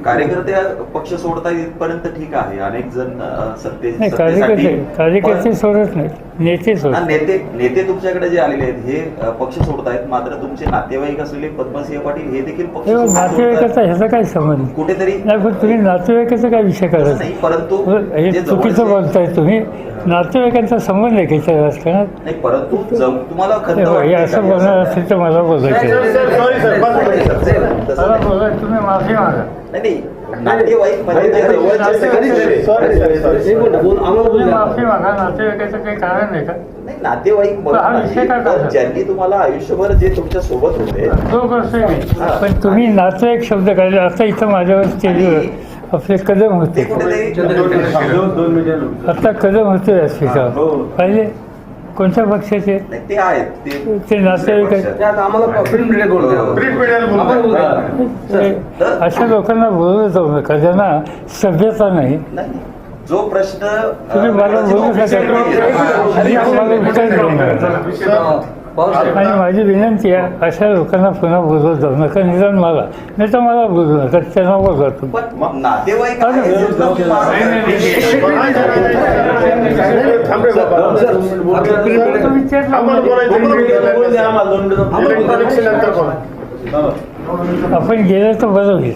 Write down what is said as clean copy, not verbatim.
कार्यकर्ते पक्ष सोडता इथपर्यंत ठीक आहे. अनेक जण नाही, कार्यकर्ते सोडत नाही, नेते सोडत. नेते तुमच्याकडे जे आलेले आहेत हे पक्ष सोडतायत, मात्र तुमचे नातेवाईक असलेले पद्मसिंह पाटील हे देखील पक्ष नातेवाईकाचा ह्याचा काय संबंध कुठेतरी नाही. पण तुम्ही नातेवाईकाचा काय विषय करत नाही, परंतु हे चुकीचं बोलताय तुम्ही. नातेवाईकांचा संबंध आहे त्याच्या राजकारणात नाही, परंतु तुम्हाला हे असं बोलणार असेल तर मला बोलायचं. मला बोलायचं, तुम्ही माफी मागा. नाही, नातेवाईक माफी मागा. नातेवाईकाचं काही कारण आहे का? नाही, नातेवाईक ज्यांनी तुम्हाला आयुष्यभर जे तुमच्या सोबत होते पण तुम्ही नातेवाईक शब्द काढले. आता इथं माझ्यावर स्टेजवर आपले कदम होते, आता कदम होते व्यासपीठावर पाहिले. कोणत्या पक्षाचे ते आहेत ते नातेवाईक आहेत. अशा लोकांना बोलवलं जाऊ नका ज्यांना सभ्यता नाही. जो प्रश्न तुम्ही मला बोलू नका. आणि माझी विनंती आहे, अशा लोकांना पुन्हा बोलवत जाऊ नका. निदान मला नाही तर मला बोलू नका, त्यांना बोलवा तुम्ही. नातेवाईक आपण गेलं तर बरं होईल.